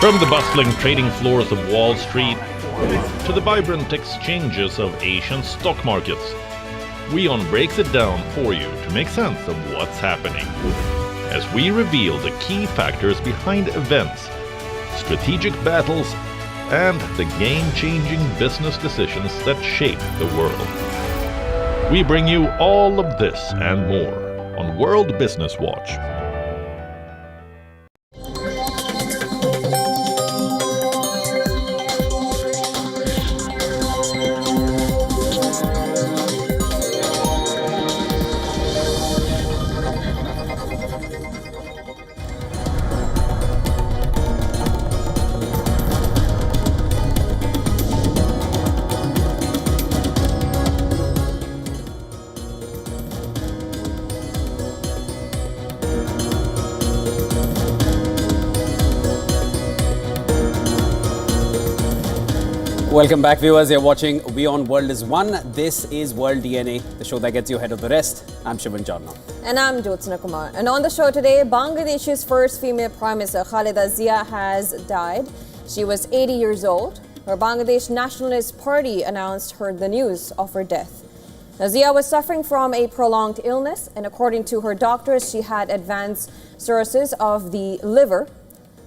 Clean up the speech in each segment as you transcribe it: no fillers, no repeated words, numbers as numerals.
From the bustling trading floors of Wall Street to the vibrant exchanges of Asian stock markets, WION breaks it down for you to make sense of what's happening. As we reveal the key factors behind events, strategic battles, and the game-changing business decisions that shape the world. We bring you all of this and more on World Business Watch. Welcome back, viewers. You're watching WION World is One. This is World DNA, the show that gets you ahead of the rest. I'm Shivan Jarna. And I'm Jyotsna Kumar. And on the show today, Bangladesh's first female Prime Minister, Khaleda Zia, has died. She was 80 years old. Her Bangladesh Nationalist Party announced the news of her death. Now, Zia was suffering from a prolonged illness, and according to her doctors, she had advanced cirrhosis of the liver,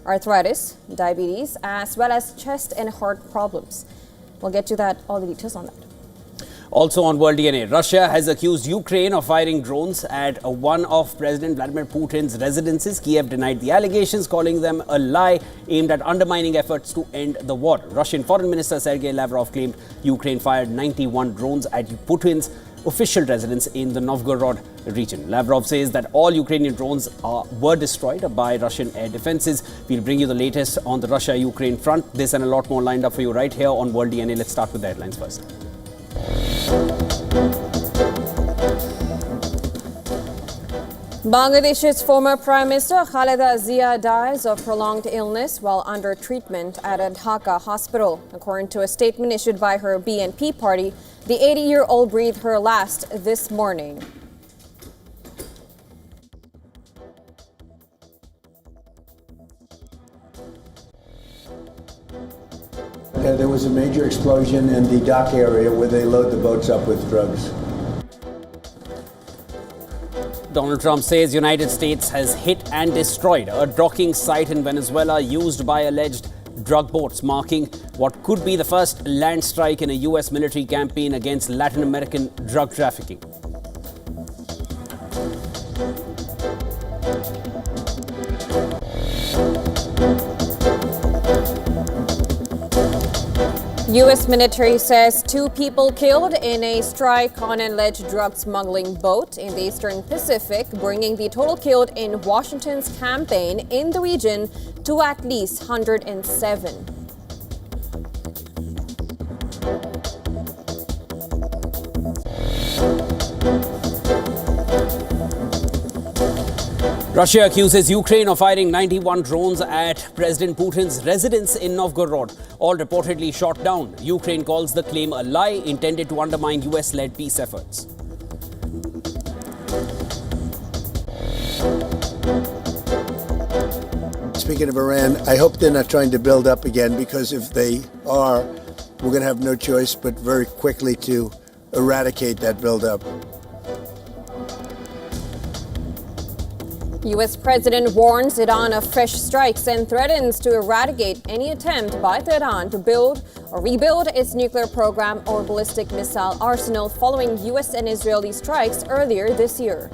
arthritis, diabetes, as well as chest and heart problems. We'll get to all the details on that. Also on World DNA, Russia has accused Ukraine of firing drones at one of President Vladimir Putin's residences. Kyiv denied the allegations, calling them a lie aimed at undermining efforts to end the war. Russian Foreign Minister Sergei Lavrov claimed Ukraine fired 91 drones at Putin's official residence in the Novgorod region. Lavrov says that all Ukrainian drones were destroyed by Russian air defenses. We'll bring you the latest on the Russia-Ukraine front. This and a lot more lined up for you right here on World DNA. Let's start with the headlines first. Bangladesh's former Prime Minister Khaleda Zia dies of prolonged illness while under treatment at a Dhaka hospital. According to a statement issued by her BNP party, the 80-year-old breathed her last this morning. There was a major explosion in the dock area where they load the boats up with drugs. Donald Trump says United States has hit and destroyed a docking site in Venezuela used by alleged drug boats, marking what could be the first land strike in a U.S. military campaign against Latin American drug trafficking. U.S. military says 2 people killed in a strike on an alleged drug smuggling boat in the Eastern Pacific, bringing the total killed in Washington's campaign in the region to at least 107. Russia accuses Ukraine of firing 91 drones at President Putin's residence in Novgorod, all reportedly shot down. Ukraine calls the claim a lie intended to undermine US-led peace efforts. Speaking of Iran, I hope they're not trying to build up again, because if they are, we're going to have no choice but very quickly to eradicate that buildup. U.S. President warns Iran of fresh strikes and threatens to eradicate any attempt by Tehran to build or rebuild its nuclear program or ballistic missile arsenal following U.S. and Israeli strikes earlier this year.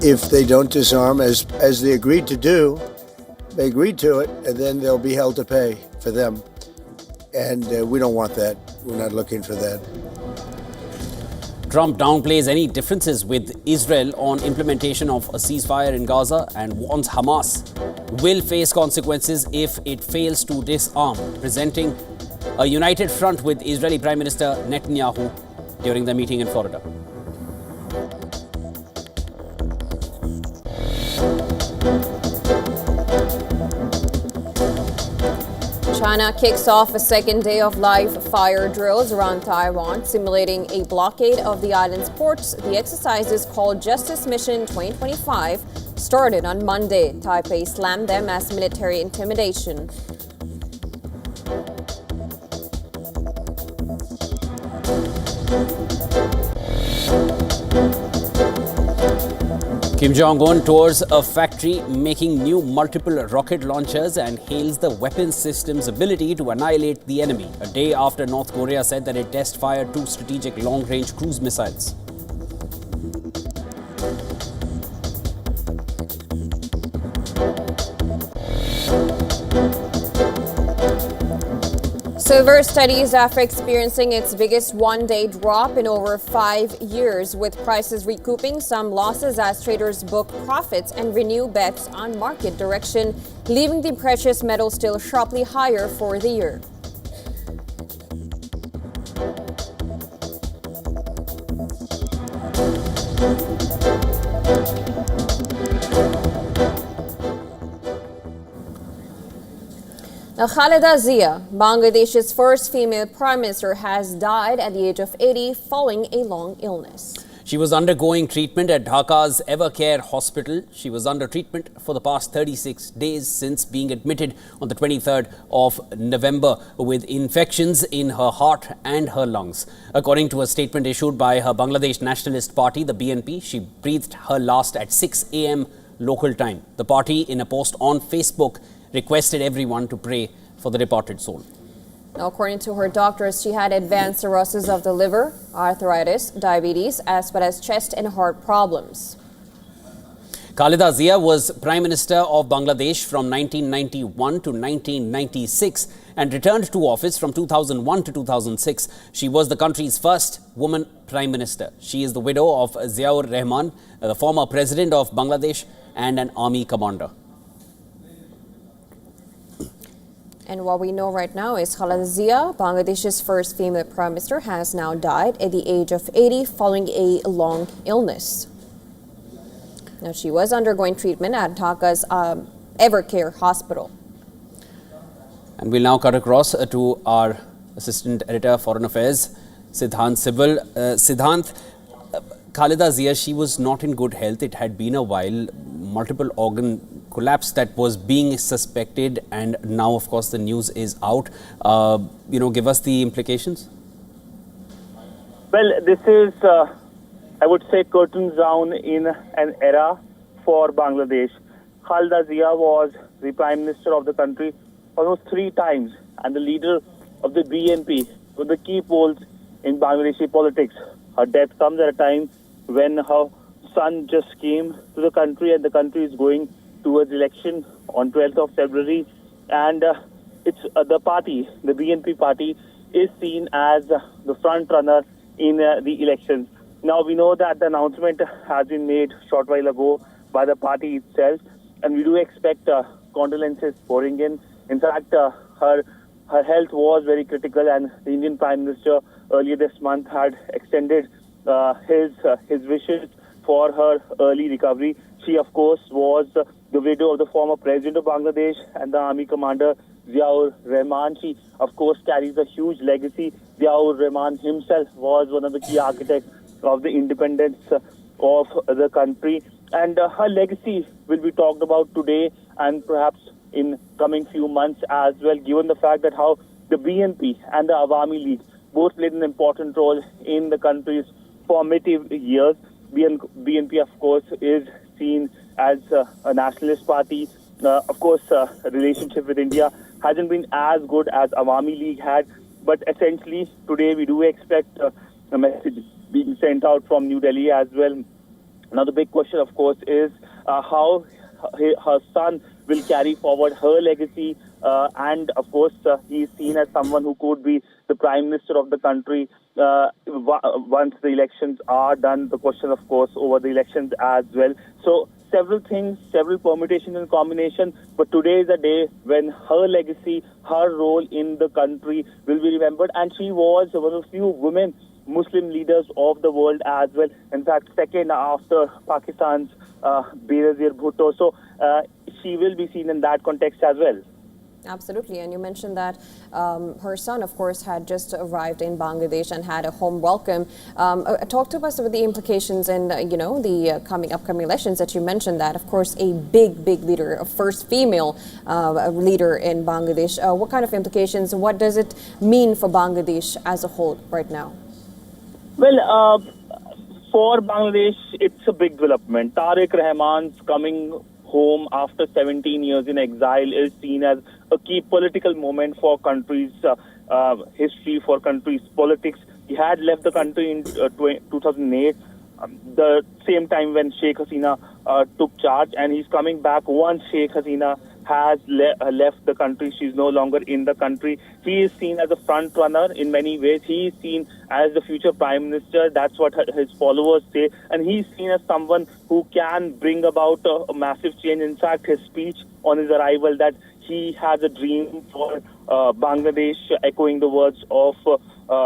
If they don't disarm, as they agreed to do, they agreed to it, and then they'll be held to pay for them. And we don't want that. We're not looking for that. Trump downplays any differences with Israel on implementation of a ceasefire in Gaza and warns Hamas will face consequences if it fails to disarm, presenting a united front with Israeli Prime Minister Netanyahu during the meeting in Florida. China kicks off a second day of live fire drills around Taiwan, simulating a blockade of the island's ports. The exercises, called Justice Mission 2025, started on Monday. Taipei slammed them as military intimidation. Kim Jong-un tours a factory making new multiple rocket launchers and hails the weapons system's ability to annihilate the enemy, a day after North Korea said that it test-fired 2 strategic long-range cruise missiles. Silver steadies after experiencing its biggest one-day drop in over 5 years, with prices recouping some losses as traders book profits and renew bets on market direction, leaving the precious metal still sharply higher for the year. Now, Khaleda Zia, Bangladesh's first female prime minister, has died at the age of 80 following a long illness. She was undergoing treatment at Dhaka's Evercare Hospital. She was under treatment for the past 36 days since being admitted on the 23rd of November with infections in her heart and her lungs. According to a statement issued by her Bangladesh Nationalist Party, the BNP, she breathed her last at 6 a.m. local time. The party, in a post on Facebook, requested everyone to pray for the departed soul. Now, according to her doctors, she had advanced cirrhosis of the liver, arthritis, diabetes, as well as chest and heart problems. Khaleda Zia was Prime Minister of Bangladesh from 1991 to 1996 and returned to office from 2001 to 2006. She was the country's first woman Prime Minister. She is the widow of Ziaur Rahman, the former President of Bangladesh and an army commander. And what we know right now is Khaleda Zia, Bangladesh's first female prime minister, has now died at the age of 80 following a long illness. Now, she was undergoing treatment at Dhaka's Evercare Hospital. And we'll now cut across to our Assistant Editor, Foreign Affairs, Siddhant Sibal. Siddhant, Khaleda Zia, she was not in good health. It had been a while. Multiple organ collapse that was being suspected, and now, of course, the news is out. Give us the implications. Well, this is, I would say, curtains down in an era for Bangladesh. Khaleda Zia was the Prime Minister of the country almost 3 times and the leader of the BNP, with the key poles in Bangladeshi politics. Her death comes at a time when her son just came to the country and the country is going towards election on 12th of February. And it's the party, the BNP party, is seen as the front runner in the elections. Now, we know that the announcement has been made a short while ago by the party itself, and we do expect condolences pouring in. In fact, her health was very critical, and the Indian Prime Minister earlier this month had extended his wishes for her early recovery. She, of course, was the widow of the former president of Bangladesh and the army commander Ziaur Rahman. She, of course, carries a huge legacy. Ziaur Rahman himself was one of the key architects of the independence of the country. And her legacy will be talked about today and perhaps in coming few months as well, given the fact that how the BNP and the Awami League both played an important role in the country's formative years. BNP, of course, is seen as a nationalist party. Of course, relationship with India hasn't been as good as Awami League had, but essentially today we do expect a message being sent out from New Delhi as well. Now, the big question, of course, is how her son will carry forward her legacy, and of course he is seen as someone who could be the Prime Minister of the country once the elections are done. The question, of course, over the elections as well. So several things, several permutations and combination, but today is a day when her legacy, her role in the country will be remembered, and she was one of the few women Muslim leaders of the world as well. In fact, second after Pakistan's Benazir Bhutto. So she will be seen in that context as well. Absolutely. And you mentioned that her son, of course, had just arrived in Bangladesh and had a home welcome. Talk to us about the implications and, the upcoming elections that you mentioned that, of course, a big leader, a first female leader in Bangladesh. What kind of implications? What does it mean for Bangladesh as a whole right now? Well, for Bangladesh, it's a big development. Tariq Rahman's coming home after 17 years in exile is seen as a key political moment for country's history, for country's politics. He had left the country in 2008, the same time when Sheikh Hasina took charge, and he's coming back once Sheikh Hasina has left the country. She's no longer in the country. He is seen as a front runner in many ways. He is seen as the future prime minister. That's what his followers say. And he's seen as someone who can bring about a massive change. In fact, his speech on his arrival that he has a dream for Bangladesh, echoing the words of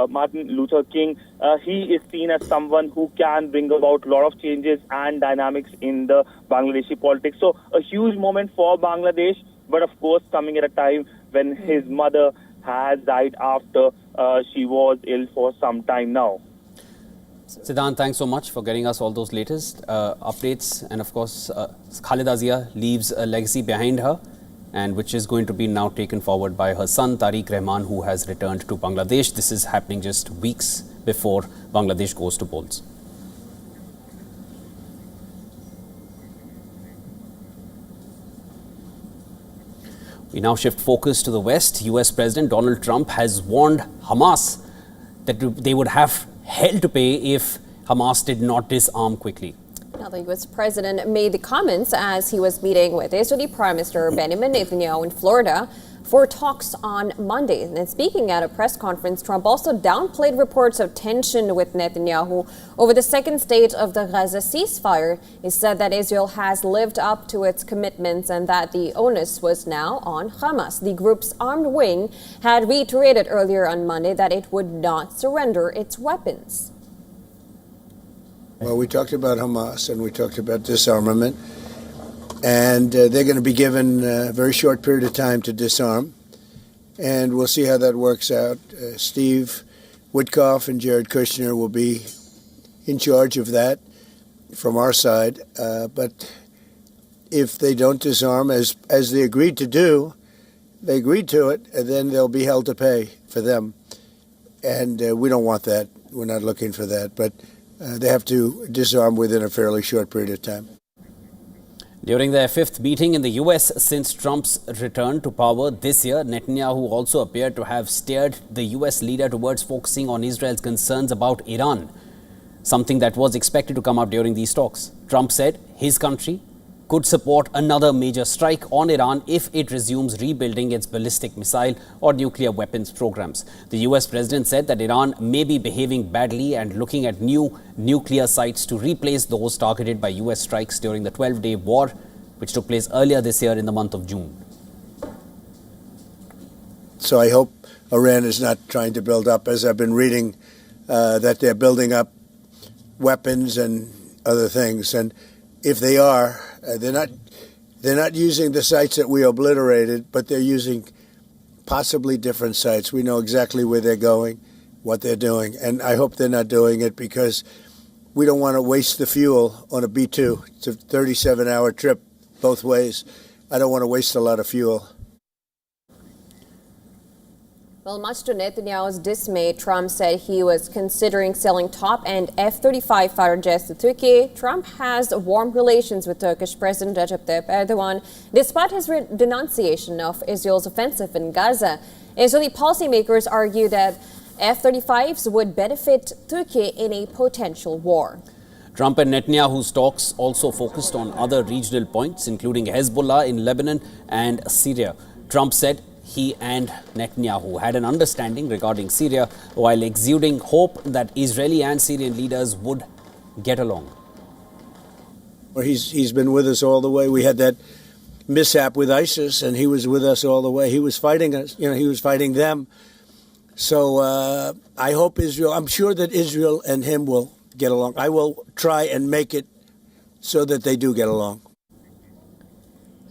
Martin Luther King. He is seen as someone who can bring about a lot of changes and dynamics in the Bangladeshi politics. So a huge moment for Bangladesh, but of course coming at a time when his mother has died after she was ill for some time now. Siddhant, thanks so much for getting us all those latest updates. And of course, Khaleda Zia leaves a legacy behind her, and which is going to be now taken forward by her son Tariq Rahman, who has returned to Bangladesh. This is happening just weeks before Bangladesh goes to polls. We now shift focus to the West. US President Donald Trump has warned Hamas that they would have hell to pay if Hamas did not disarm quickly. Now, the U.S. president made the comments as he was meeting with Israeli Prime Minister Benjamin Netanyahu in Florida for talks on Monday. And speaking at a press conference, Trump also downplayed reports of tension with Netanyahu over the second stage of the Gaza ceasefire. He said that Israel has lived up to its commitments and that the onus was now on Hamas. The group's armed wing had reiterated earlier on Monday that it would not surrender its weapons. Well, we talked about Hamas and we talked about disarmament, and they're going to be given a very short period of time to disarm, and we'll see how that works out. Steve Witkoff and Jared Kushner will be in charge of that from our side, but if they don't disarm, as they agreed to do, they agreed to it, and then they'll be held to pay for them, and we don't want that. We're not looking for that, but they have to disarm within a fairly short period of time. During their fifth meeting in the US since Trump's return to power this year, Netanyahu also appeared to have steered the US leader towards focusing on Israel's concerns about Iran, something that was expected to come up during these talks. Trump said his country could support another major strike on Iran if it resumes rebuilding its ballistic missile or nuclear weapons programs. The US president said that Iran may be behaving badly and looking at new nuclear sites to replace those targeted by US strikes during the 12-day war, which took place earlier this year in the month of June. So I hope Iran is not trying to build up, as I've been reading, that they're building up weapons and other things. And if they are, they're not using the sites that we obliterated, but they're using possibly different sites. We know exactly where they're going, what they're doing, and I hope they're not doing it because we don't want to waste the fuel on a B-2. It's a 37-hour trip both ways. I don't want to waste a lot of fuel. Well, much to Netanyahu's dismay, Trump said he was considering selling top-end F-35 fighter jets to Turkey. Trump has warm relations with Turkish President Recep Tayyip Erdogan, despite his denunciation of Israel's offensive in Gaza. Israeli policymakers argue that F-35s would benefit Turkey in a potential war. Trump and Netanyahu's talks also focused on other regional points, including Hezbollah in Lebanon and Syria. Trump said he and Netanyahu had an understanding regarding Syria, while exuding hope that Israeli and Syrian leaders would get along. Well, he's been with us all the way. We had that mishap with ISIS, and he was with us all the way. He was fighting us. He was fighting them. So I hope Israel, I'm sure that Israel and him will get along. I will try and make it so that they do get along.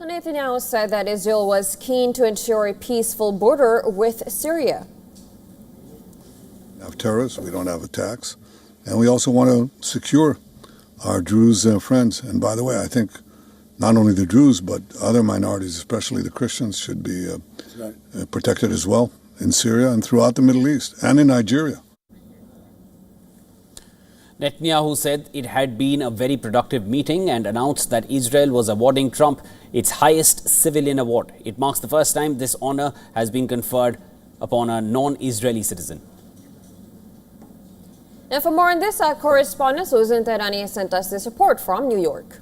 Netanyahu said that Israel was keen to ensure a peaceful border with Syria. We have terrorists, we don't have attacks, and we also want to secure our Druze friends. And by the way, I think not only the Druze, but other minorities, especially the Christians, should be protected as well in Syria and throughout the Middle East and in Nigeria. Netanyahu said it had been a very productive meeting and announced that Israel was awarding Trump its highest civilian award. It marks the first time this honor has been conferred upon a non-Israeli citizen. And for more on this, our correspondent Susan Tehrani sent us this report from New York.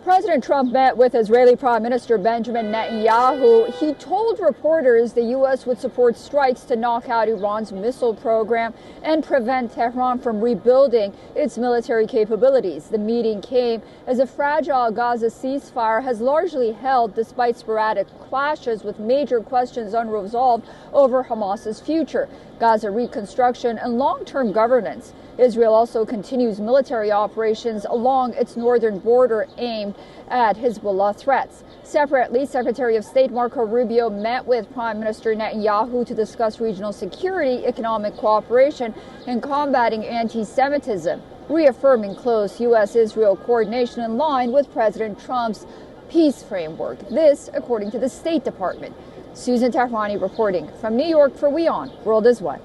President Trump met with Israeli Prime Minister Benjamin Netanyahu. He told reporters the U.S. would support strikes to knock out Iran's missile program and prevent Tehran from rebuilding its military capabilities. The meeting came as a fragile Gaza ceasefire has largely held despite sporadic clashes with major questions unresolved over Hamas's future, Gaza reconstruction, and long-term governance. Israel also continues military operations along its northern border aimed at Hezbollah threats. Separately, Secretary of State Marco Rubio met with Prime Minister Netanyahu to discuss regional security, economic cooperation, and combating anti-Semitism, reaffirming close U.S.-Israel coordination in line with President Trump's peace framework. This, according to the State Department. Susan Tehrani reporting from New York for WION World is One.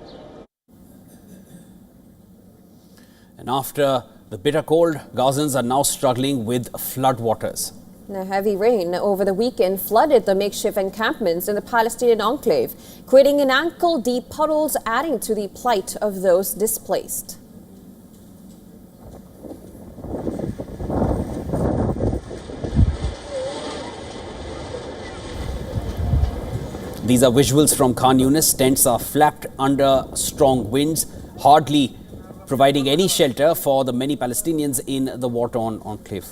And after the bitter cold, Gazans are now struggling with floodwaters. Now, heavy rain over the weekend flooded the makeshift encampments in the Palestinian enclave, creating an ankle-deep puddles, adding to the plight of those displaced. These are visuals from Khan Yunis. Tents are flapped under strong winds, hardly providing any shelter for the many Palestinians in the war-torn enclave.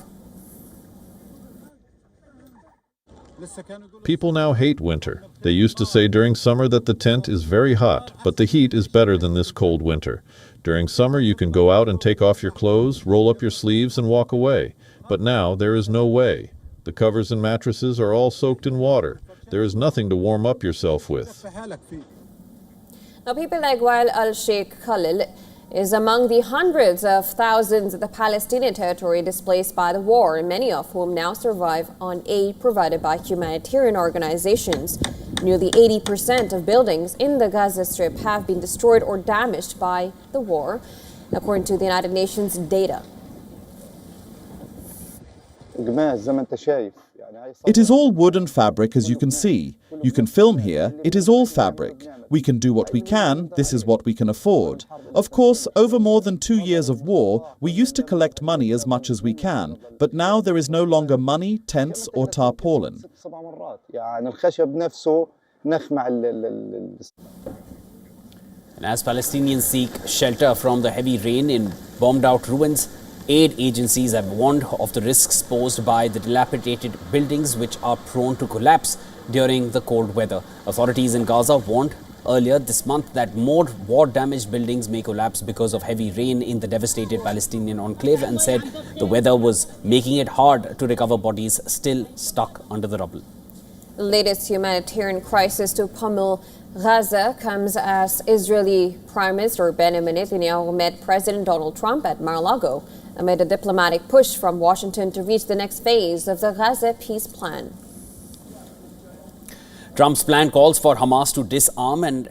People now hate winter. They used to say during summer that the tent is very hot, but the heat is better than this cold winter. During summer you can go out and take off your clothes, roll up your sleeves and walk away. But now there is no way. The covers and mattresses are all soaked in water. There is nothing to warm up yourself with. Now, people like Wael al-Sheikh Khalil is among the hundreds of thousands of the Palestinian territory displaced by the war, many of whom now survive on aid provided by humanitarian organizations. Nearly 80% of buildings in the Gaza Strip have been destroyed or damaged by the war, according to the United Nations data. It is all wood and fabric, as you can see. You can film here, it is all fabric. We can do what we can, this is what we can afford. Of course, over more than 2 years of war, we used to collect money as much as we can, but now there is no longer money, tents or tarpaulin. And as Palestinians seek shelter from the heavy rain in bombed-out ruins, aid agencies have warned of the risks posed by the dilapidated buildings which are prone to collapse during the cold weather. Authorities in Gaza warned earlier this month that more war-damaged buildings may collapse because of heavy rain in the devastated Palestinian enclave, and said the weather was making it hard to recover bodies still stuck under the rubble. The latest humanitarian crisis to pummel Gaza comes as Israeli Prime Minister Benjamin Netanyahu met President Donald Trump at Mar-a-Lago amid a diplomatic push from Washington to reach the next phase of the Gaza peace plan. Trump's plan calls for Hamas to disarm and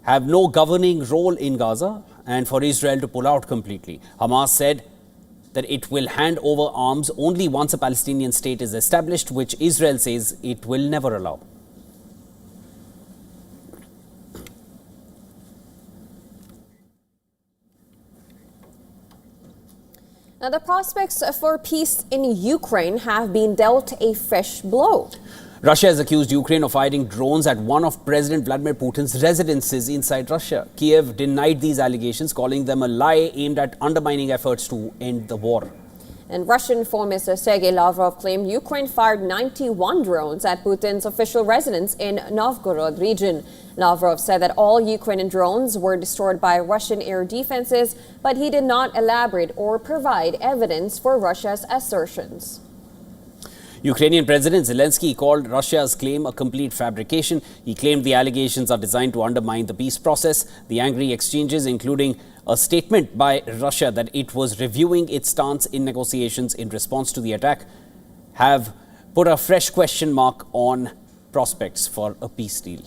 have no governing role in Gaza, and for Israel to pull out completely. Hamas said that it will hand over arms only once a Palestinian state is established, which Israel says it will never allow. Now, the prospects for peace in Ukraine have been dealt a fresh blow. Russia has accused Ukraine of firing drones at one of President Vladimir Putin's residences inside Russia. Kyiv denied these allegations, calling them a lie aimed at undermining efforts to end the war. And Russian Foreign Minister Sergei Lavrov claimed Ukraine fired 91 drones at Putin's official residence in Novgorod region. Lavrov said that all Ukrainian drones were destroyed by Russian air defenses, but he did not elaborate or provide evidence for Russia's assertions. Ukrainian President Zelensky called Russia's claim a complete fabrication. He claimed the allegations are designed to undermine the peace process. The angry exchanges, including a statement by Russia that it was reviewing its stance in negotiations in response to the attack, have put a fresh question mark on prospects for a peace deal.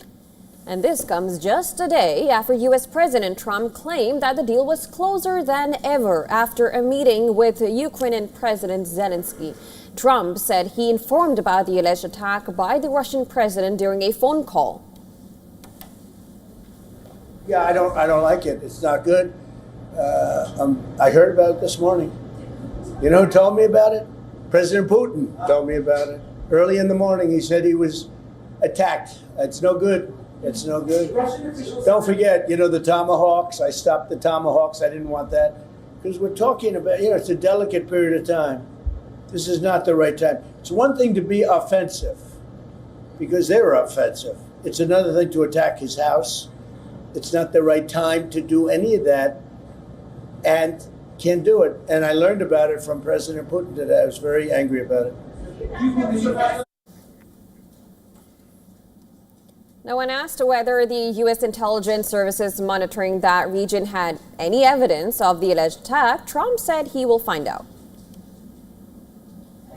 And this comes just a day after U.S. President Trump claimed that the deal was closer than ever after a meeting with Ukrainian President Zelensky. Trump said he informed about the alleged attack by the Russian president during a phone call. Yeah, I don't like it. It's not good. I heard about it this morning. You know who told me about it? President Putin told me about it. Early in the morning, he said he was attacked. It's no good. It's no good. Don't forget, the Tomahawks. I stopped the Tomahawks. I didn't want that. Because we're talking about, it's a delicate period of time. This is not the right time. It's one thing to be offensive, because they're offensive. It's another thing to attack his house. It's not the right time to do any of that, and can't do it. And I learned about it from President Putin today. I was very angry about it. Now, when asked whether the U.S. intelligence services monitoring that region had any evidence of the alleged attack, Trump said he will find out.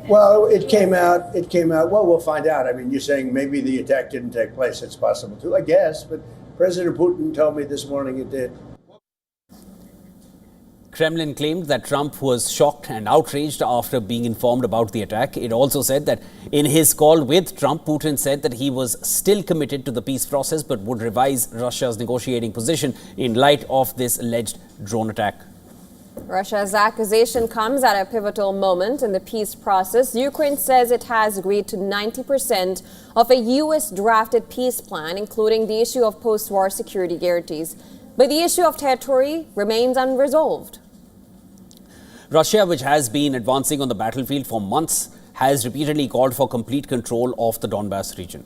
Well, it came out. Well, we'll find out. I mean, you're saying maybe the attack didn't take place. It's possible too, I guess. But President Putin told me this morning it did. Kremlin claimed that Trump was shocked and outraged after being informed about the attack. It also said that in his call with Trump, Putin said that he was still committed to the peace process but would revise Russia's negotiating position in light of this alleged drone attack. Russia's accusation comes at a pivotal moment in the peace process. Ukraine says it has agreed to 90% of a U.S.-drafted peace plan, including the issue of post-war security guarantees. But the issue of territory remains unresolved. Russia, which has been advancing on the battlefield for months, has repeatedly called for complete control of the Donbas region.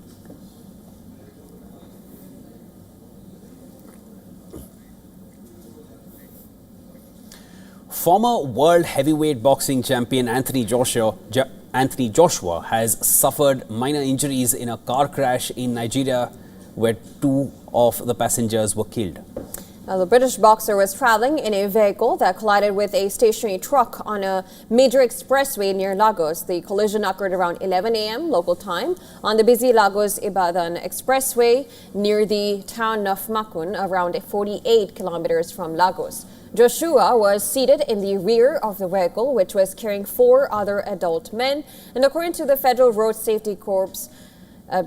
Former world heavyweight boxing champion Anthony Joshua has suffered minor injuries in a car crash in Nigeria where 2 of the passengers were killed. Now, the British boxer was traveling in a vehicle that collided with a stationary truck on a major expressway near Lagos. The collision occurred around 11 a.m. local time on the busy Lagos-Ibadan expressway near the town of Makun, around 48 kilometers from Lagos. Joshua was seated in the rear of the vehicle, which was carrying 4 other adult men. And according to the Federal Road Safety Corps,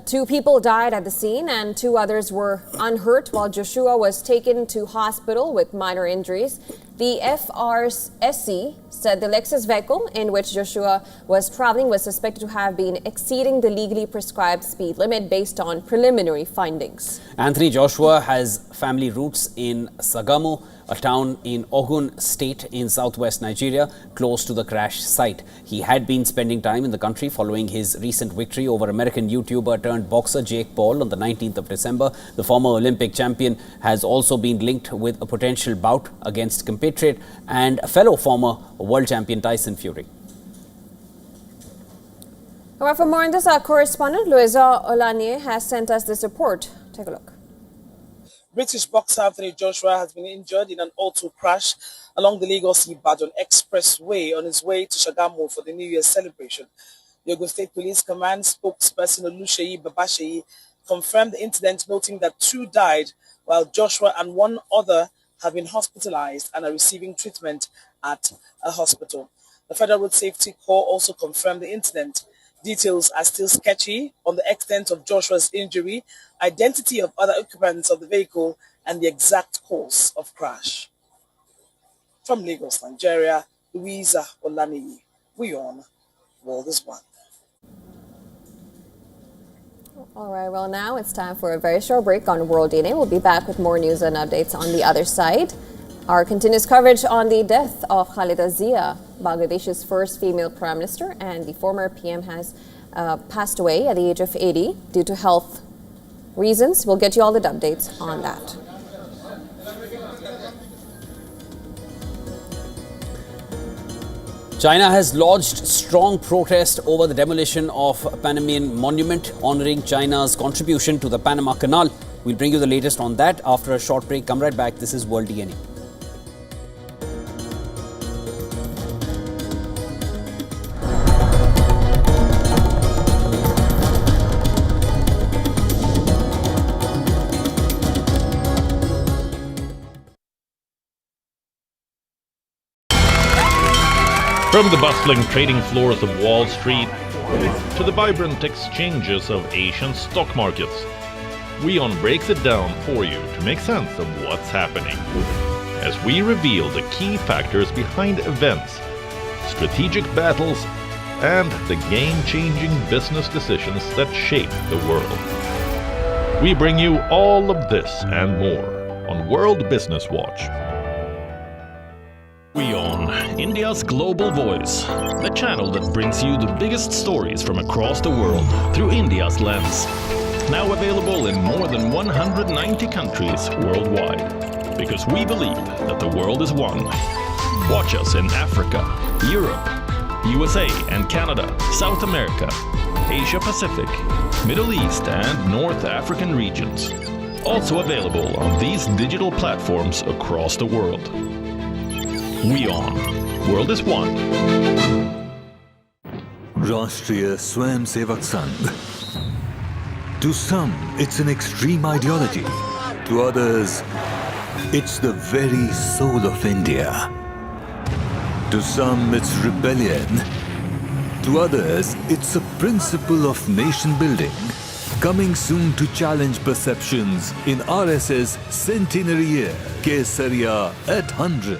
2 people died at the scene and 2 others were unhurt, while Joshua was taken to hospital with minor injuries. The FRSC said the Lexus vehicle in which Joshua was traveling was suspected to have been exceeding the legally prescribed speed limit based on preliminary findings. Anthony Joshua has family roots in Sagamu, a town in Ogun State in southwest Nigeria, close to the crash site. He had been spending time in the country following his recent victory over American YouTuber turned boxer Jake Paul on the 19th of December. The former Olympic champion has also been linked with a potential bout against compatriot and fellow former world champion Tyson Fury. All right, for more on this, our correspondent Louisa Olanier has sent us this report. Take a look. British boxer Anthony Joshua has been injured in an auto crash along the Lagos-Ibadan Expressway on his way to Shagamu for the New Year's celebration. The Ogun State Police Command spokesperson Oluseyi Babasheyi confirmed the incident, noting that 2 died, while Joshua and 1 other have been hospitalized and are receiving treatment at a hospital. The Federal Road Safety Corps also confirmed the incident. Details are still sketchy on the extent of Joshua's injury, identity of other occupants of the vehicle, and the exact cause of crash. From Lagos, Nigeria, Louisa Olaniyi, WION World is One. All right, well, now it's time for a very short break on World DNA. We'll be back with more news and updates on the other side. Our continuous coverage on the death of Khaleda Zia, Bangladesh's first female prime minister, and the former PM has passed away at the age of 80 due to health reasons. We'll get you all the updates on that. China has lodged strong protest over the demolition of a Panamanian monument honoring China's contribution to the Panama Canal. We'll bring you the latest on that after a short break. Come right back. This is World DNA. From the bustling trading floors of Wall Street to the vibrant exchanges of Asian stock markets, WION breaks it down for you to make sense of what's happening. As we reveal the key factors behind events, strategic battles, and the game-changing business decisions that shape the world. We bring you all of this and more on World Business Watch. WION, India's global voice, the channel that brings you the biggest stories from across the world through India's lens. Now available in more than 190 countries worldwide. Because we believe that the world is one. Watch us in Africa, Europe, USA and Canada, South America, Asia Pacific, Middle East and North African regions. Also available on these digital platforms across the world. WION. World is one. Rashtriya Swayamsevak Sangh. To some, it's an extreme ideology. To others, it's the very soul of India. To some, it's rebellion. To others, it's a principle of nation building. Coming soon to challenge perceptions in RSS centenary year, Kesariya at 100.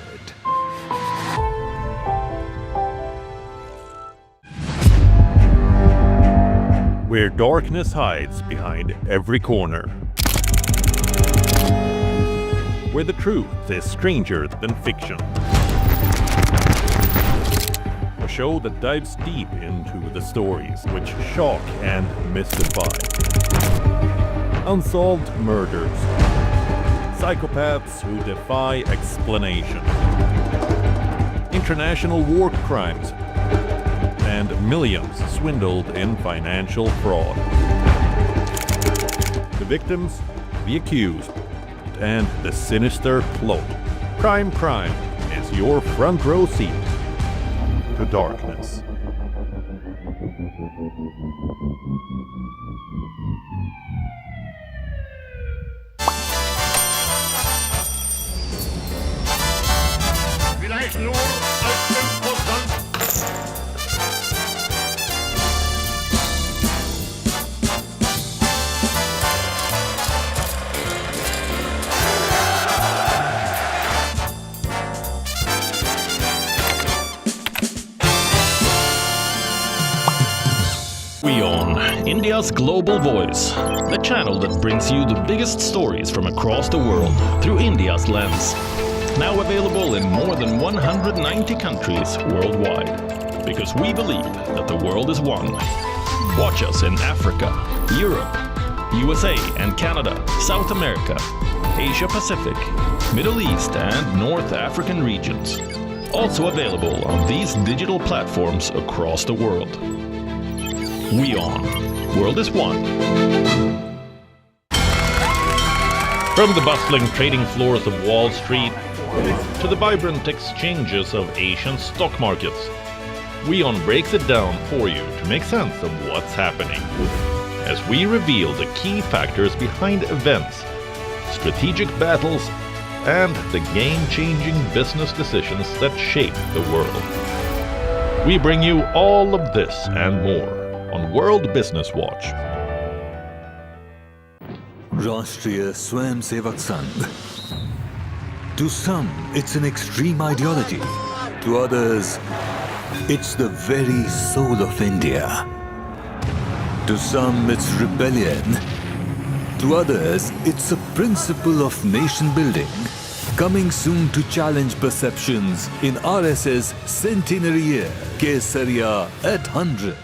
Where darkness hides behind every corner. Where the truth is stranger than fiction. A show that dives deep into the stories which shock and mystify. Unsolved murders. Psychopaths who defy explanation. International war crimes. And millions swindled in financial fraud. The victims, the accused, and the sinister plot. Prime Crime is your front row seat to darkness. WION, India's global voice, the channel that brings you the biggest stories from across the world through India's lens. Now available in more than 190 countries worldwide. Because we believe that the world is one. Watch us in Africa, Europe, USA and Canada, South America, Asia Pacific, Middle East and North African regions. Also available on these digital platforms across the world. WION. World is one. From the bustling trading floors of Wall Street to the vibrant exchanges of Asian stock markets, WION breaks it down for you to make sense of what's happening. As we reveal the key factors behind events, strategic battles, and the game-changing business decisions that shape the world. We bring you all of this and more on World Business Watch. Rashtriya Swayamsevak Sangh. To some, it's an extreme ideology. To others, it's the very soul of India. To some, it's rebellion. To others, it's a principle of nation building. Coming soon to challenge perceptions in RSS centenary year, Kesariya at 100.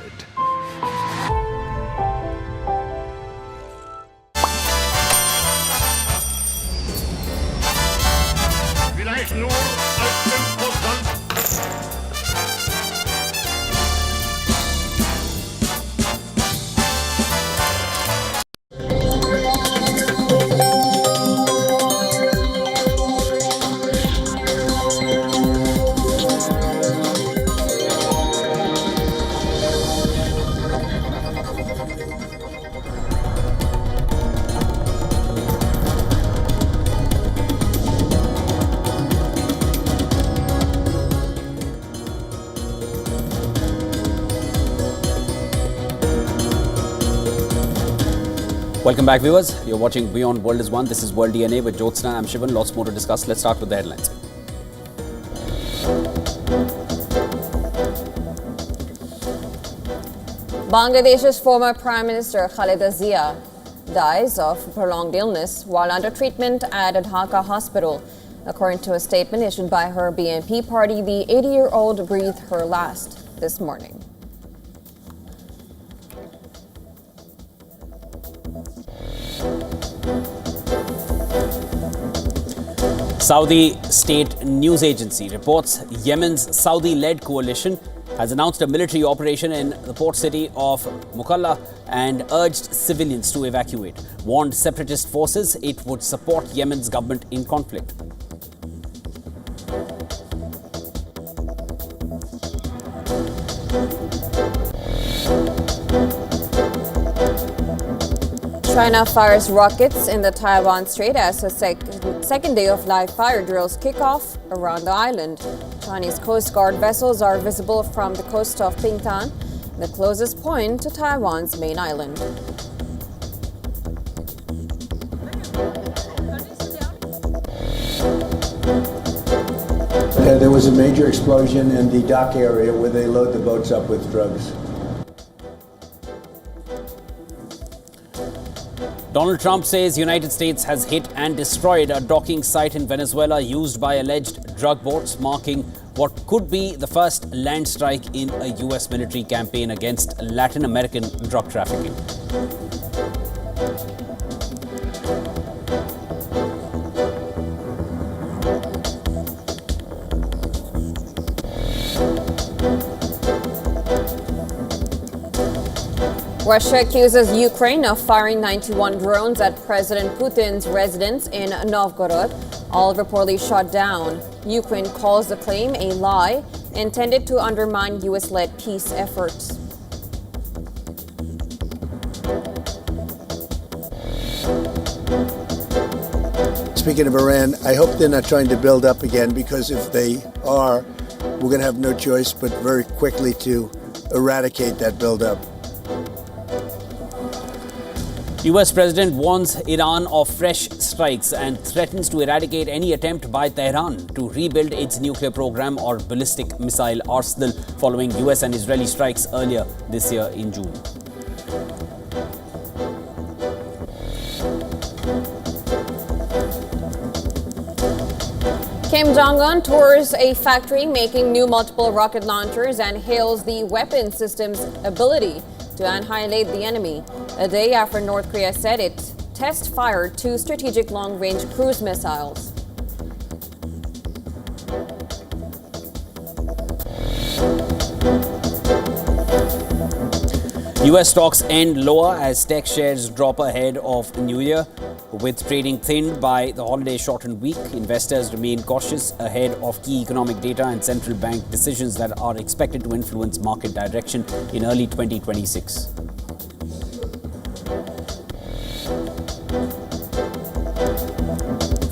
Welcome back, viewers. You're watching Beyond World is One. This is World DNA with Jyotsna. I'm Shivan. Lots more to discuss. Let's start with the headlines. Bangladesh's former Prime Minister Khaleda Zia dies of prolonged illness while under treatment at Dhaka Hospital. According to a statement issued by her BNP party, the 80-year-old breathed her last this morning. Saudi state news agency reports Yemen's Saudi-led coalition has announced a military operation in the port city of Mukalla and urged civilians to evacuate. Warned separatist forces it would support Yemen's government in conflict. China fires rockets in the Taiwan Strait as the second day of live fire drills kick off around the island. Chinese Coast Guard vessels are visible from the coast of Pingtan, the closest point to Taiwan's main island. There was a major explosion in the dock area where they load the boats up with drugs. Donald Trump says United States has hit and destroyed a docking site in Venezuela used by alleged drug boats, marking what could be the first land strike in a U.S. military campaign against Latin American drug trafficking. Russia accuses Ukraine of firing 91 drones at President Putin's residence in Novgorod, all reportedly shot down. Ukraine calls the claim a lie intended to undermine U.S.-led peace efforts. Speaking of Iran, I hope they're not trying to build up again, because if they are, we're going to have no choice but very quickly to eradicate that buildup. US President warns Iran of fresh strikes and threatens to eradicate any attempt by Tehran to rebuild its nuclear program or ballistic missile arsenal following US and Israeli strikes earlier this year in June. Kim Jong-un tours a factory making new multiple rocket launchers and hails the weapon system's ability to annihilate the enemy, a day after North Korea said it test-fired 2 strategic long-range cruise missiles. US stocks end lower as tech shares drop ahead of New Year. With trading thinned by the holiday-shortened week, investors remain cautious ahead of key economic data and central bank decisions that are expected to influence market direction in early 2026.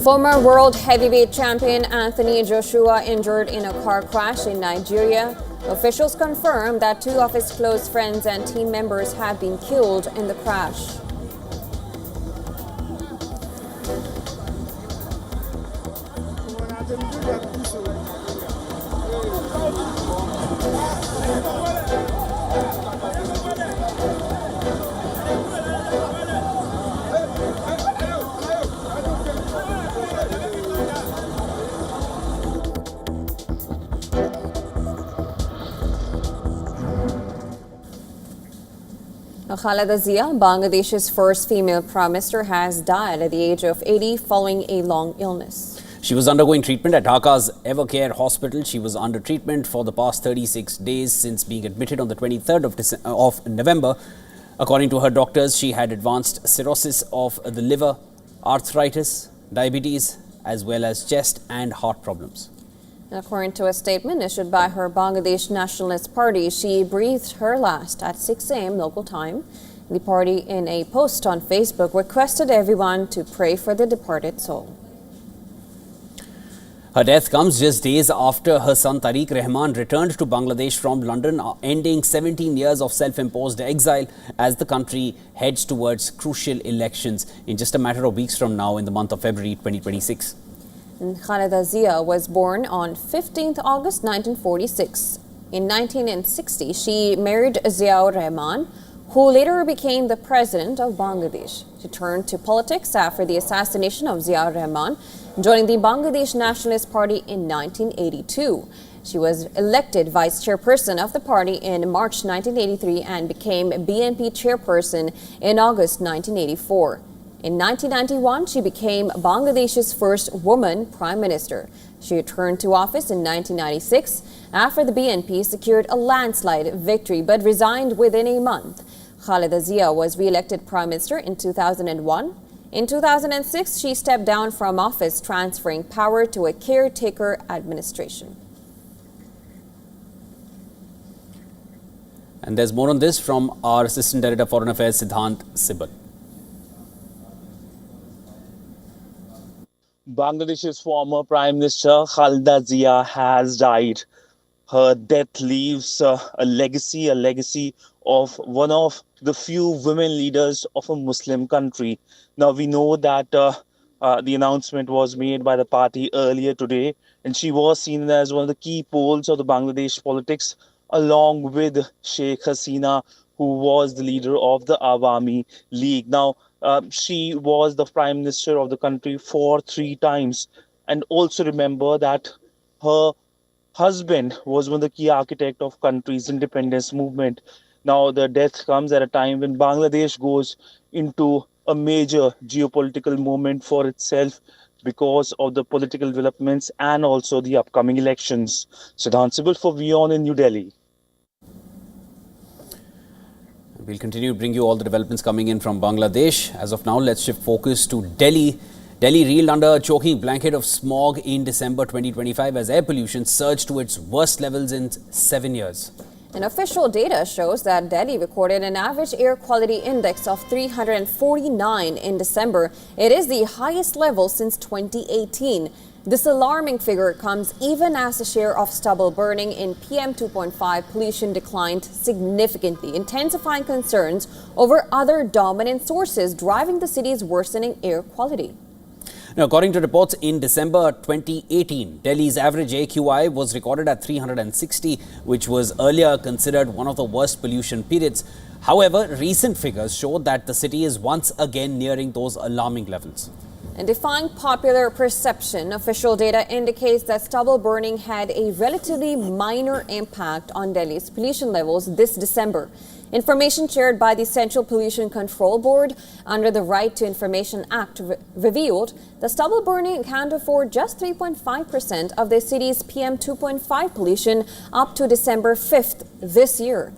Former world heavyweight champion Anthony Joshua injured in a car crash in Nigeria. Officials confirmed that 2 of his close friends and team members have been killed in the crash. Khaleda Zia, Bangladesh's first female prime minister, has died at the age of 80 following a long illness. She was undergoing treatment at Dhaka's Evercare Hospital. She was under treatment for the past 36 days since being admitted on the 23rd of November. According to her doctors, she had advanced cirrhosis of the liver, arthritis, diabetes, as well as chest and heart problems. According to a statement issued by her Bangladesh Nationalist Party, she breathed her last at 6 a.m. local time. The party, in a post on Facebook, requested everyone to pray for the departed soul. Her death comes just days after her son Tariq Rahman returned to Bangladesh from London, ending 17 years of self-imposed exile as the country heads towards crucial elections in just a matter of weeks from now in the month of February 2026. Khaleda Zia was born on 15th August 1946. In 1960, she married Ziaur Rahman, who later became the president of Bangladesh. She turned to politics after the assassination of Ziaur Rahman, joining the Bangladesh Nationalist Party in 1982. She was elected vice chairperson of the party in March 1983 and became BNP chairperson in August 1984. In 1991, she became Bangladesh's first woman prime minister. She returned to office in 1996 after the BNP secured a landslide victory but resigned within a month. Khaleda Zia was re-elected prime minister in 2001. In 2006, she stepped down from office, transferring power to a caretaker administration. And there's more on this from our Assistant Director Foreign Affairs, Siddhant Sibal. Bangladesh's former Prime Minister Khaleda Zia has died. Her death leaves a legacy of one of the few women leaders of a Muslim country. Now, we know that the announcement was made by the party earlier today, and she was seen as one of the key poles of the Bangladesh politics, along with Sheikh Hasina, who was the leader of the Awami League. Now, she was the prime minister of the country for 3 times. And also remember that her husband was one of the key architects of country's independence movement. Now, the death comes at a time when Bangladesh goes into a major geopolitical moment for itself because of the political developments and also the upcoming elections. Siddhant Sibal for WION in New Delhi. We'll continue to bring you all the developments coming in from Bangladesh. As of now, let's shift focus to Delhi. Delhi reeled under a choking blanket of smog in December 2025 as air pollution surged to its worst levels in 7 years. And official data shows that Delhi recorded an average air quality index of 349 in December. It is the highest level since 2018. This alarming figure comes even as the share of stubble burning in PM 2.5 pollution declined significantly, intensifying concerns over other dominant sources driving the city's worsening air quality. Now, according to reports in December 2018, Delhi's average AQI was recorded at 360, which was earlier considered one of the worst pollution periods. However, recent figures show that the city is once again nearing those alarming levels. And defying popular perception, official data indicates that stubble burning had a relatively minor impact on Delhi's pollution levels this December. Information shared by the Central Pollution Control Board under the Right to Information Act revealed that stubble burning accounted for just 3.5% of the city's PM 2.5 pollution up to December 5th this year.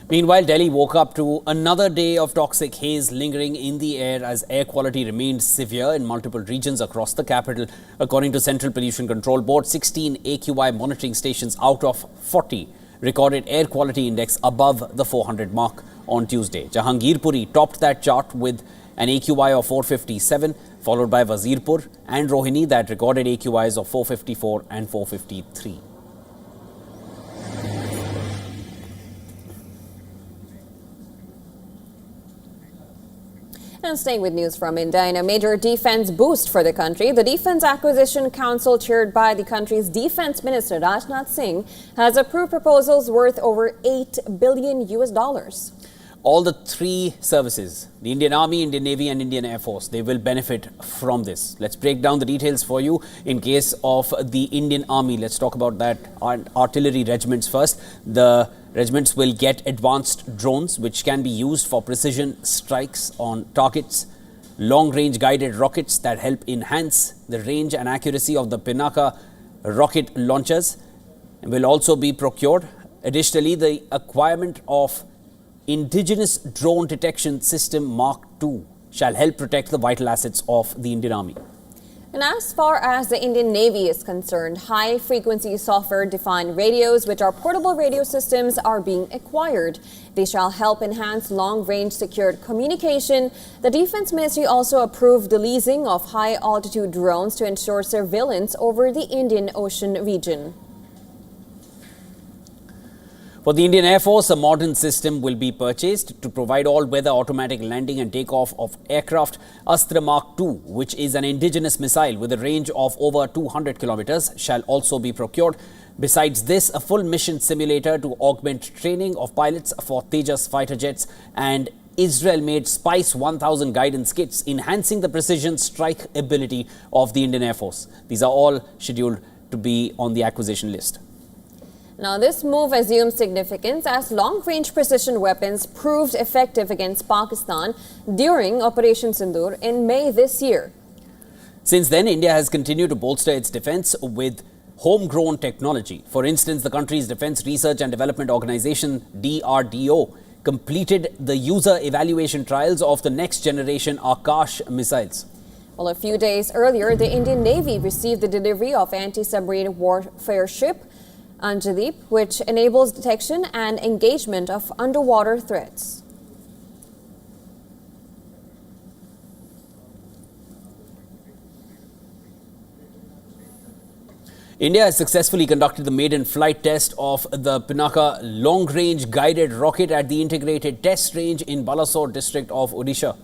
Meanwhile, Delhi woke up to another day of toxic haze lingering in the air as air quality remained severe in multiple regions across the capital. According to Central Pollution Control Board, 16 AQI monitoring stations out of 40 recorded air quality index above the 400 mark on Tuesday. Jahangirpuri topped that chart with an AQI of 457, followed by Wazirpur and Rohini that recorded AQIs of 454 and 453. And staying with news from India, in a major defense boost for the country, the Defense Acquisition Council, chaired by the country's Defense Minister Rajnath Singh, has approved proposals worth over $8 billion. All the 3 services, the Indian Army, Indian Navy and Indian Air Force, they will benefit from this. Let's break down the details for you. In case of the Indian Army, let's talk about that. Artillery regiments first. The regiments will get advanced drones which can be used for precision strikes on targets. long-range guided rockets that help enhance the range and accuracy of the Pinaka rocket launchers will also be procured. Additionally, the acquirement of indigenous drone detection system Mark II shall help protect the vital assets of the Indian Army. And as far as the Indian Navy is concerned, high-frequency software-defined radios, which are portable radio systems, are being acquired. They shall help enhance long-range secured communication. The Defense Ministry also approved the leasing of high-altitude drones to ensure surveillance over the Indian Ocean region. For the Indian Air Force, a modern system will be purchased to provide all-weather automatic landing and takeoff of aircraft. Astra Mark II, which is an indigenous missile with a range of over 200 kilometers, shall also be procured. Besides this, a full mission simulator to augment training of pilots for Tejas fighter jets and Israel-made Spice 1000 guidance kits, enhancing the precision strike ability of the Indian Air Force. These are all scheduled to be on the acquisition list. Now, this move assumes significance as long-range precision weapons proved effective against Pakistan during Operation Sindoor in May this year. Since then, India has continued to bolster its defense with homegrown technology. For instance, the country's Defense Research and Development Organization, DRDO, completed the user evaluation trials of the next-generation Akash missiles. Well, a few days earlier, the Indian Navy received the delivery of anti-submarine warfare ship Anjadeep, which enables detection and engagement of underwater threats. India has successfully conducted the maiden flight test of the Pinaka long-range guided rocket at the integrated test range in Balasore district of Odisha.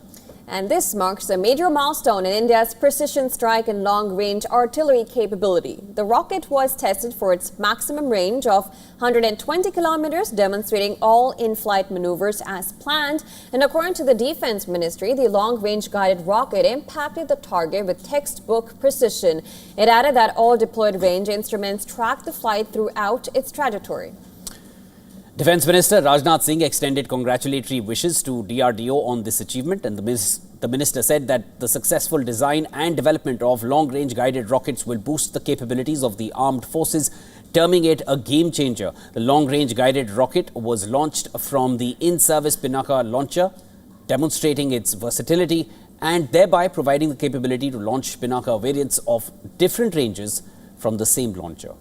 And this marks a major milestone in India's precision strike and long-range artillery capability. The rocket was tested for its maximum range of 120 kilometers, demonstrating all in-flight maneuvers as planned. And according to the Defense Ministry, the long-range guided rocket impacted the target with textbook precision. It added that all deployed range instruments tracked the flight throughout its trajectory. Defence Minister Rajnath Singh extended congratulatory wishes to DRDO on this achievement, and the minister said that the successful design and development of long-range guided rockets will boost the capabilities of the armed forces, terming it a game changer. The long-range guided rocket was launched from the in-service Pinaka launcher, demonstrating its versatility and thereby providing the capability to launch Pinaka variants of different ranges from the same launcher.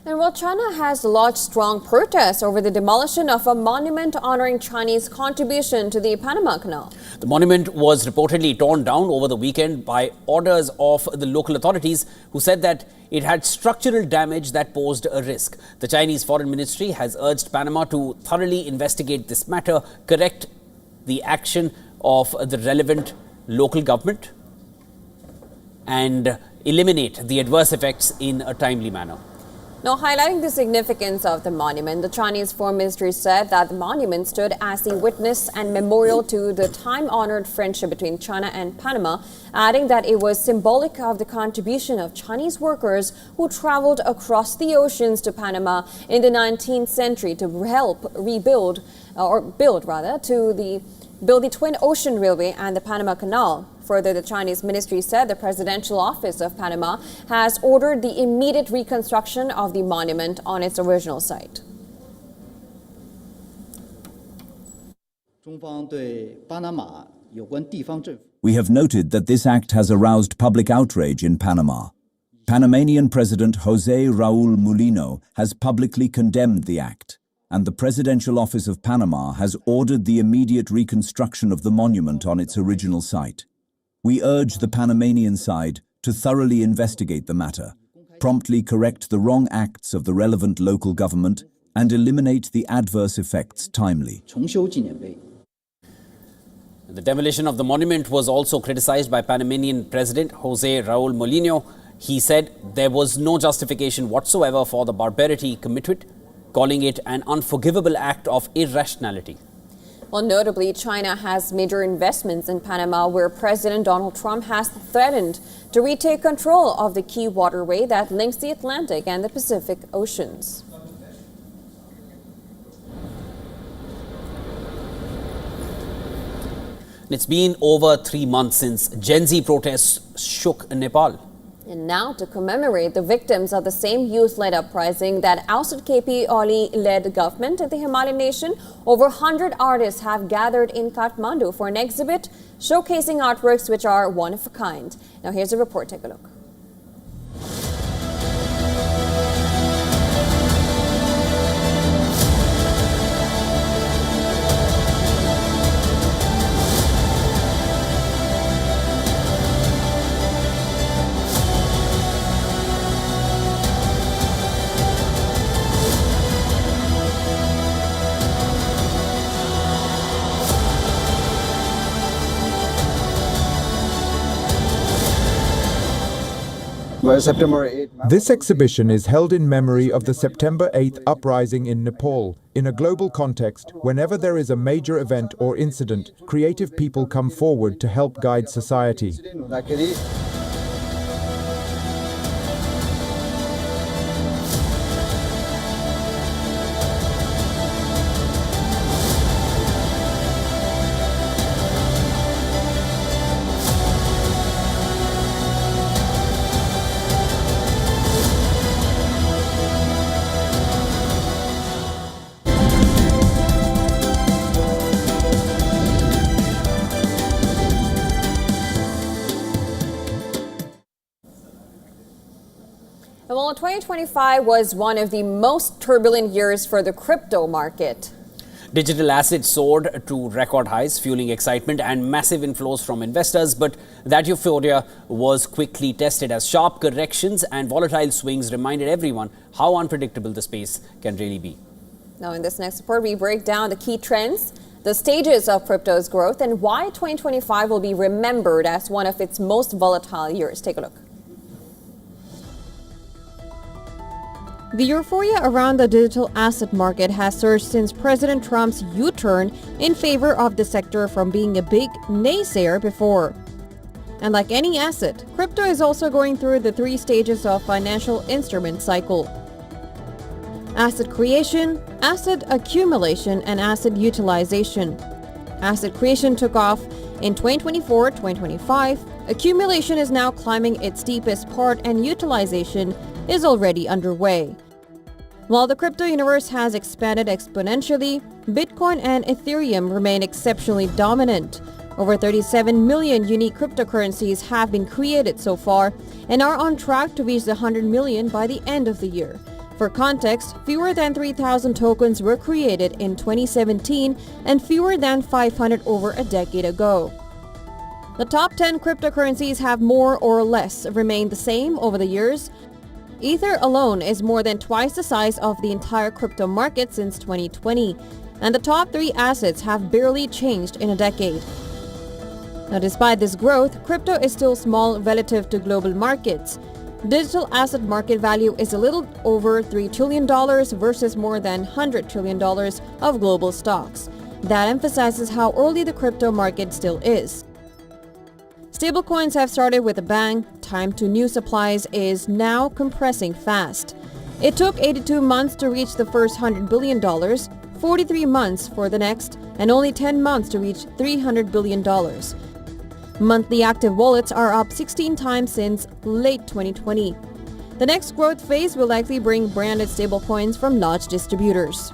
And while China has lodged strong protests over the demolition of a monument honoring Chinese contribution to the Panama Canal. The monument was reportedly torn down over the weekend by orders of the local authorities, who said that it had structural damage that posed a risk. The Chinese Foreign Ministry has urged Panama to thoroughly investigate this matter, correct the action of the relevant local government, and eliminate the adverse effects in a timely manner. Now, highlighting the significance of the monument, the Chinese Foreign Ministry said that the monument stood as a witness and memorial to the time-honored friendship between China and Panama, adding that it was symbolic of the contribution of Chinese workers who traveled across the oceans to Panama in the 19th century to help build the Twin Ocean Railway and the Panama Canal. Further, the Chinese ministry said the Presidential Office of Panama has ordered the immediate reconstruction of the monument on its original site. We have noted that this act has aroused public outrage in Panama. Panamanian President José Raúl Mulino has publicly condemned the act, and the Presidential Office of Panama has ordered the immediate reconstruction of the monument on its original site. We urge the Panamanian side to thoroughly investigate the matter, promptly correct the wrong acts of the relevant local government, and eliminate the adverse effects timely. The demolition of the monument was also criticized by Panamanian President José Raúl Mulino. He said there was no justification whatsoever for the barbarity committed, calling it an unforgivable act of irrationality. Well, notably, China has major investments in Panama, where President Donald Trump has threatened to retake control of the key waterway that links the Atlantic and the Pacific Oceans. It's been over 3 months since Gen Z protests shook Nepal. And now, to commemorate the victims of the same youth-led uprising that ousted KP Oli-led government in the Himalayan nation, over 100 artists have gathered in Kathmandu for an exhibit showcasing artworks which are one of a kind. Now here's a report. Take a look. This exhibition is held in memory of the September 8th uprising in Nepal. In a global context, whenever there is a major event or incident, creative people come forward to help guide society. Well, 2025 was one of the most turbulent years for the crypto market. Digital assets soared to record highs, fueling excitement and massive inflows from investors. But that euphoria was quickly tested as sharp corrections and volatile swings reminded everyone how unpredictable the space can really be. Now, in this next report, we break down the key trends, the stages of crypto's growth, and why 2025 will be remembered as one of its most volatile years. Take a look. The euphoria around the digital asset market has surged since President Trump's U-turn in favor of the sector from being a big naysayer before. And like any asset, crypto is also going through the 3 stages of financial instrument cycle: asset creation, asset accumulation, and asset utilization. Asset creation took off in 2024-2025. Accumulation is now climbing its steepest part, and utilization is already underway. While the crypto universe has expanded exponentially, Bitcoin and Ethereum remain exceptionally dominant. Over 37 million unique cryptocurrencies have been created so far and are on track to reach the 100 million by the end of the year. For context, fewer than 3,000 tokens were created in 2017 and fewer than 500 over a decade ago. The top 10 cryptocurrencies have more or less remained the same over the years. Ether alone is more than twice the size of the entire crypto market since 2020, and the top 3 assets have barely changed in a decade. Now, despite this growth, crypto is still small relative to global markets. Digital asset market value is a little over $3 trillion versus more than $100 trillion of global stocks. That emphasizes how early the crypto market still is. Stablecoins have started with a bang. Time to new supplies is now compressing fast. It took 82 months to reach the first $100 billion, 43 months for the next, and only 10 months to reach $300 billion. Monthly active wallets are up 16 times since late 2020. The next growth phase will likely bring branded stablecoins from large distributors.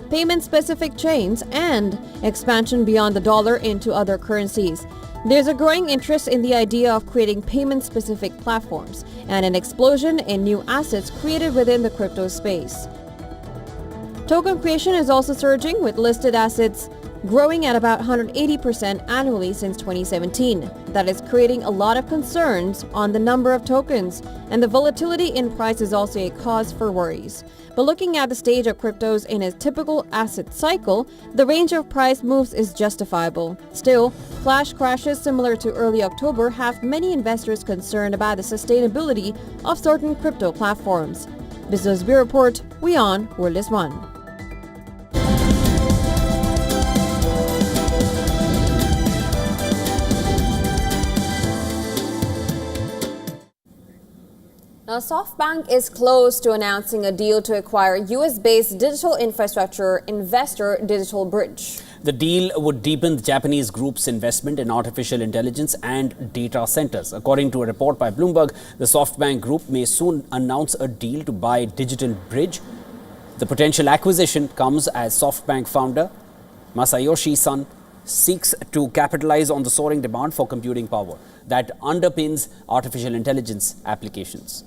Payment-specific chains, and expansion beyond the dollar into other currencies. There's a growing interest in the idea of creating payment-specific platforms and an explosion in new assets created within the crypto space. Token creation is also surging, with listed assets growing at about 180% annually since 2017. That is creating a lot of concerns on the number of tokens, and the volatility in price is also a cause for worries. But looking at the stage of cryptos in a typical asset cycle, the range of price moves is justifiable. Still, flash crashes similar to early October have many investors concerned about the sustainability of certain crypto platforms. Business Bureau Report, WION World is One. Now, SoftBank is close to announcing a deal to acquire US-based digital infrastructure investor Digital Bridge. The deal would deepen the Japanese group's investment in artificial intelligence and data centers. According to a report by Bloomberg, the SoftBank Group may soon announce a deal to buy Digital Bridge. The potential acquisition comes as SoftBank founder Masayoshi Son seeks to capitalize on the soaring demand for computing power that underpins artificial intelligence applications.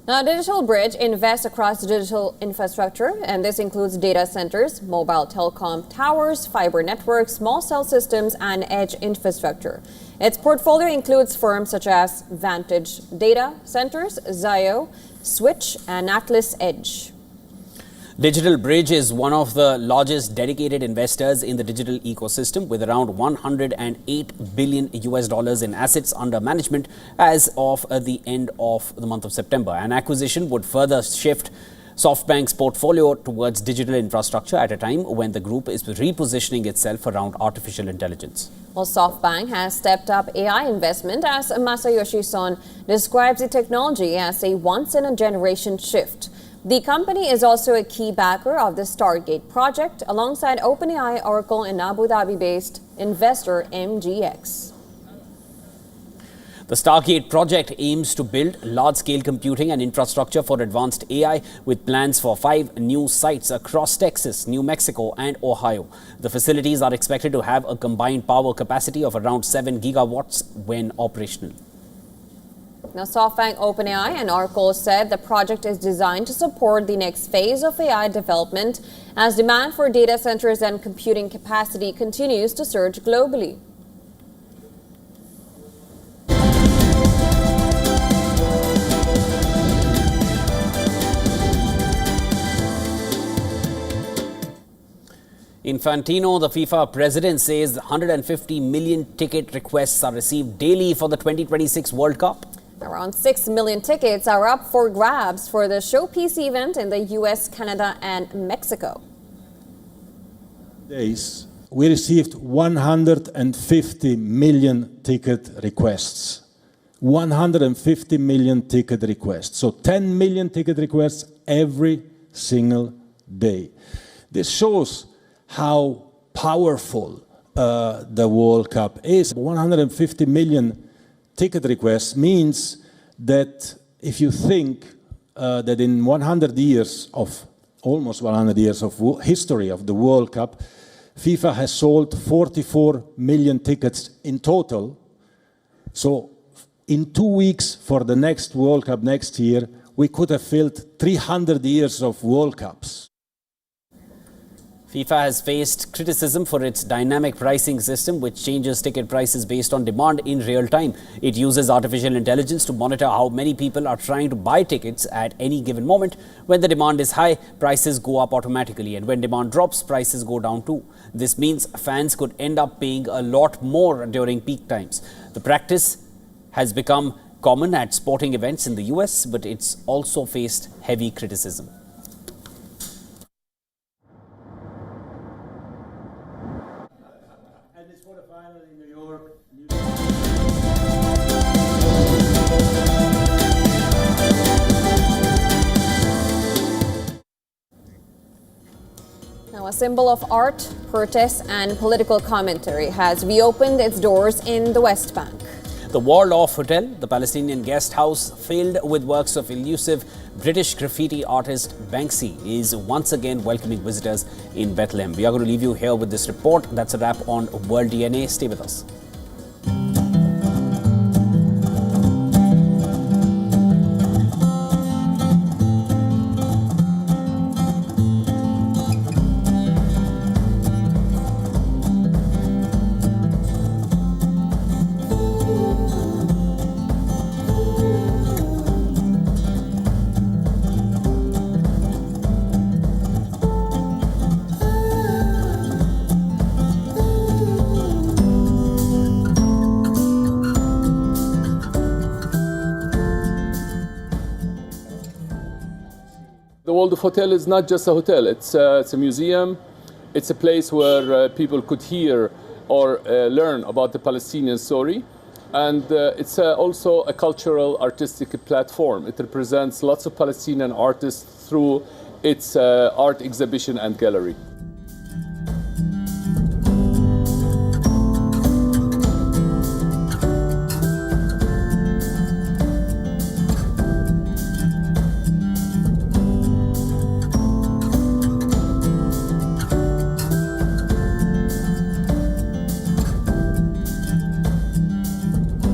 Now, Digital Bridge invests across digital infrastructure, and this includes data centers, mobile telecom towers, fiber networks, small cell systems, and edge infrastructure. Its portfolio includes firms such as Vantage Data Centers, Zio, Switch, and Atlas Edge. Digital Bridge is one of the largest dedicated investors in the digital ecosystem, with around $108 billion in assets under management as of the end of the month of September. An acquisition would further shift SoftBank's portfolio towards digital infrastructure at a time when the group is repositioning itself around artificial intelligence. Well, SoftBank has stepped up AI investment as Masayoshi Son describes the technology as a once-in-a-generation shift. The company is also a key backer of the Stargate project alongside OpenAI, Oracle, and Abu Dhabi-based investor MGX. The Stargate project aims to build large-scale computing and infrastructure for advanced AI with plans for 5 new sites across Texas, New Mexico, and Ohio. The facilities are expected to have a combined power capacity of around 7 gigawatts when operational. Now, SoftBank, OpenAI, and Oracle said the project is designed to support the next phase of AI development as demand for data centers and computing capacity continues to surge globally. Infantino, the FIFA president, says 150 million ticket requests are received daily for the 2026 World Cup. Around 6 million tickets are up for grabs for the showpiece event in the US, Canada, and Mexico. Days, we received 150 million ticket requests. 150 million ticket requests. So 10 million ticket requests every single day. This shows how powerful the World Cup is. 150 million ticket requests means that if you think that in 100 years of, almost 100 years of history of the World Cup, FIFA has sold 44 million tickets in total. So in 2 weeks for the next World Cup next year, we could have filled 300 years of World Cups. FIFA has faced criticism for its dynamic pricing system, which changes ticket prices based on demand in real time. It uses artificial intelligence to monitor how many people are trying to buy tickets at any given moment. When the demand is high, prices go up automatically, and when demand drops, prices go down too. This means fans could end up paying a lot more during peak times. The practice has become common at sporting events in the US, but it's also faced heavy criticism. Now, a symbol of art, protest, and political commentary has reopened its doors in the West Bank. The Waldorf Hotel, the Palestinian guest house filled with works of elusive British graffiti artist Banksy, is once again welcoming visitors in Bethlehem. We are going to leave you here with this report. That's a wrap on World DNA. Stay with us. The Waldorf Hotel is not just a hotel, it's a museum. It's a place where people could hear or learn about the Palestinian story. And it's also a cultural, artistic platform. It represents lots of Palestinian artists through its art exhibition and gallery.